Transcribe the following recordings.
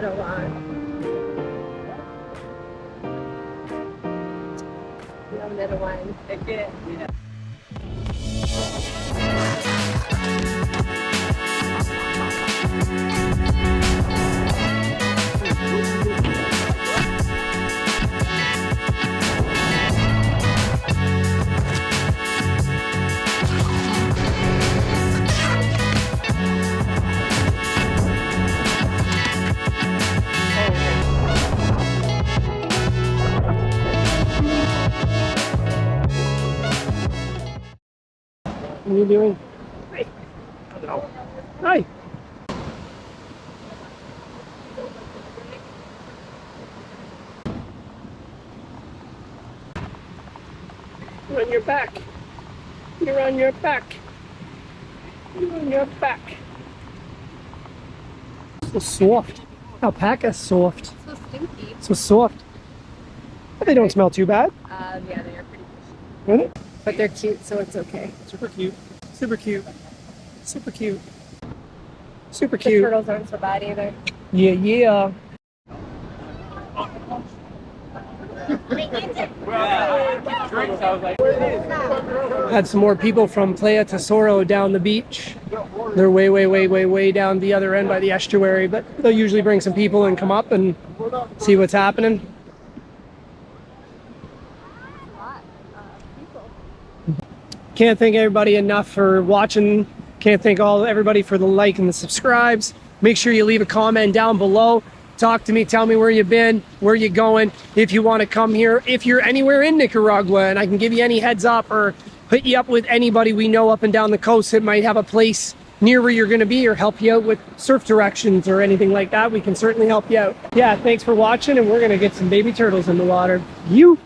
little one. No little one. Okay. Yeah. What are you doing? Hi. Hello. Hi. You're on your back. You're on your back. You're on your back. So soft. Alpaca's soft. So stinky. So soft. But they don't smell too bad. Yeah, they are pretty good. Really? But they're cute, so it's okay. Super cute. Super cute. Super cute. Super The cute. turtles aren't so bad either. Yeah, yeah. Had some more people from Playa Tesoro down the beach. They're way down the other end by the estuary, but they'll usually bring some people and come up and see what's happening. Can't thank everybody enough for watching. Can't thank everybody for the like and the subscribes. Make sure you leave a comment down below. Talk to me, tell me where you've been, where you're going, if you want to come here, if you're anywhere in Nicaragua, and I can give you any heads up or put you up with anybody we know up and down the coast that might have a place near where you're going to be or help you out with surf directions or anything like that. We can certainly help you out. Yeah, thanks for watching, and we're going to get some baby turtles in the water. You.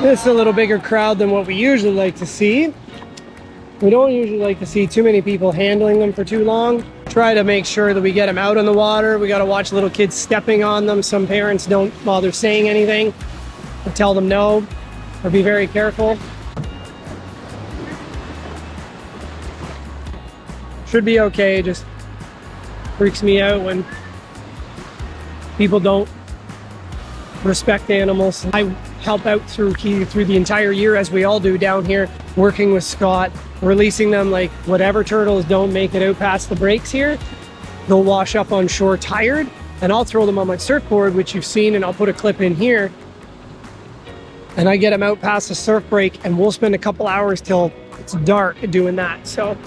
This is a little bigger crowd than what we usually like to see. We don't usually like to see too many people handling them for too long. Try to make sure that we get them out in the water. We got to watch little kids stepping on them. Some parents don't bother saying anything or tell them no or be very careful. Should be okay, just freaks me out when people don't respect animals. I help out through the entire year, as we all do down here, working with Scott, releasing them. Like whatever turtles don't make it out past the breaks here, they'll wash up on shore tired, and I'll throw them on my surfboard, which you've seen, and I'll put a clip in here, and I get them out past the surf break, and we'll spend a couple hours till it's dark doing that. So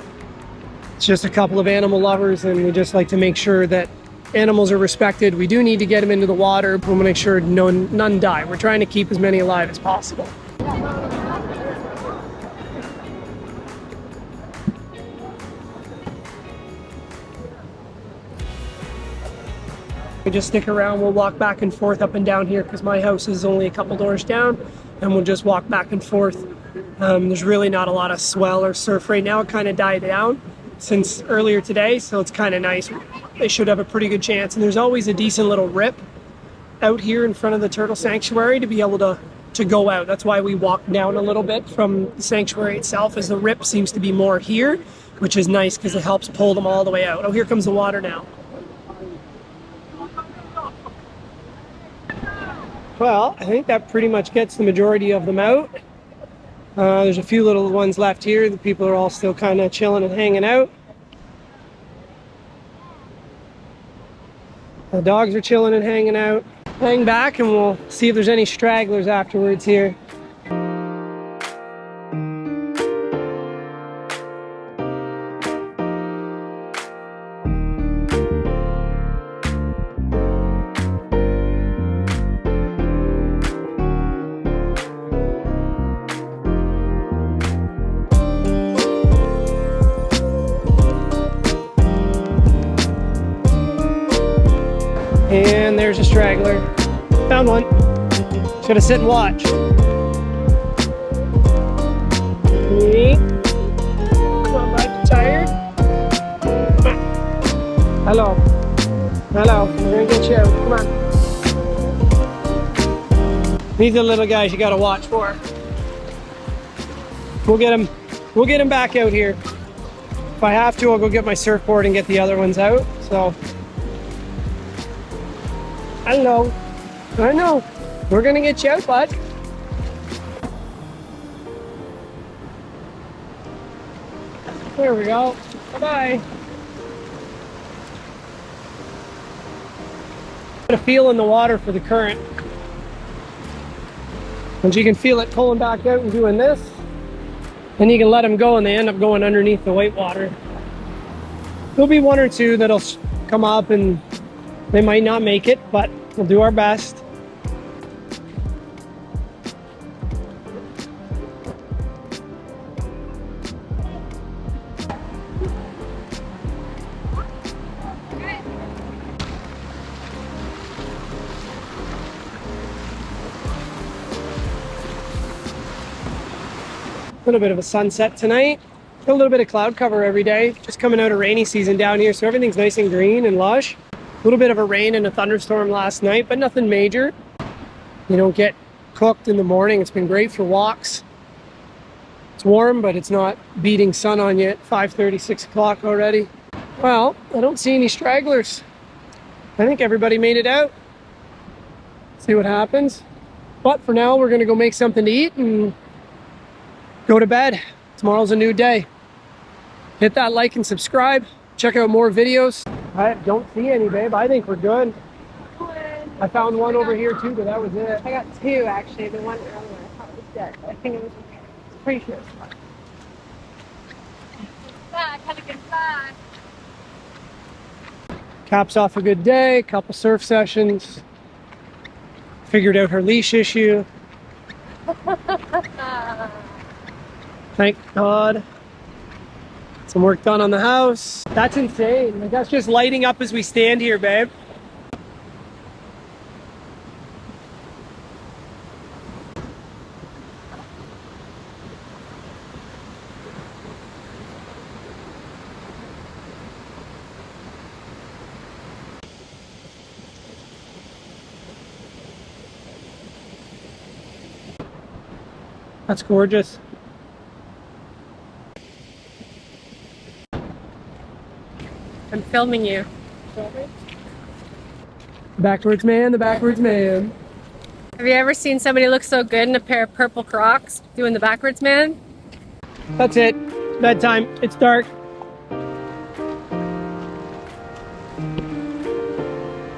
it's just a couple of animal lovers, and we just like to make sure that animals are respected. We do need to get them into the water, but we'll make sure none die. We're trying to keep as many alive as possible. We just stick around. We'll walk back and forth up and down here because my house is only a couple doors down, and we'll just walk back and forth. There's really not a lot of swell or surf right now. It kind of died down since earlier today, so it's kind of nice. They should have a pretty good chance, and there's always a decent little rip out here in front of the turtle sanctuary to be able to go out. That's why we walk down a little bit from the sanctuary itself, as the rip seems to be more here, which is nice because it helps pull them all the way out. Oh, here comes the water now. Well, I think that pretty much gets the majority of them out. There's a few little ones left here. The people are all still kind of chilling and hanging out. The dogs are chilling and hanging out. Hang back and we'll see if there's any stragglers afterwards here. And there's a straggler. Found one. Just gotta sit and watch. Me. Come on, bud. You tired? Come on. Hello. Hello. We're gonna get you out. Come on. These are the little guys you gotta watch for. We'll get him. We'll get him back out here. If I have to, I'll go get my surfboard and get the other ones out. So, hello. I know. We're gonna get you out, bud. There we go. Bye-bye. Put a feel in the water for the current. Once you can feel it pulling back out and doing this, then you can let them go and they end up going underneath the white water. There'll be one or two that'll come up and they might not make it, but we'll do our best. A little bit of a sunset tonight. A little bit of cloud cover every day. Just coming out of rainy season down here, so everything's nice and green and lush. A little bit of a rain and a thunderstorm last night, but nothing major. You don't get cooked in the morning. It's been great for walks. It's warm, but it's not beating sun on you at 5:30, 6 o'clock already. Well, I don't see any stragglers. I think everybody made it out. See what happens. But for now, we're gonna go make something to eat and go to bed. Tomorrow's a new day. Hit that like and subscribe. Check out more videos. I don't see any, babe. I think we're good. I found one over here too, but that was it. I got two actually. The one earlier I thought was dead, but I think it was okay. It's pretty sure it's fine. Back, had a good back. Caps off a good day, couple surf sessions. Figured out her leash issue. Thank God. Some work done on the house. That's insane. Like, that's just lighting up as we stand here, babe. That's gorgeous. I'm filming you. Backwards man, the backwards man. Have you ever seen somebody look so good in a pair of purple Crocs doing the backwards man? That's it. Bedtime. It's dark.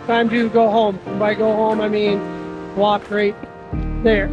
Time to go home. And by go home, I mean walk right there.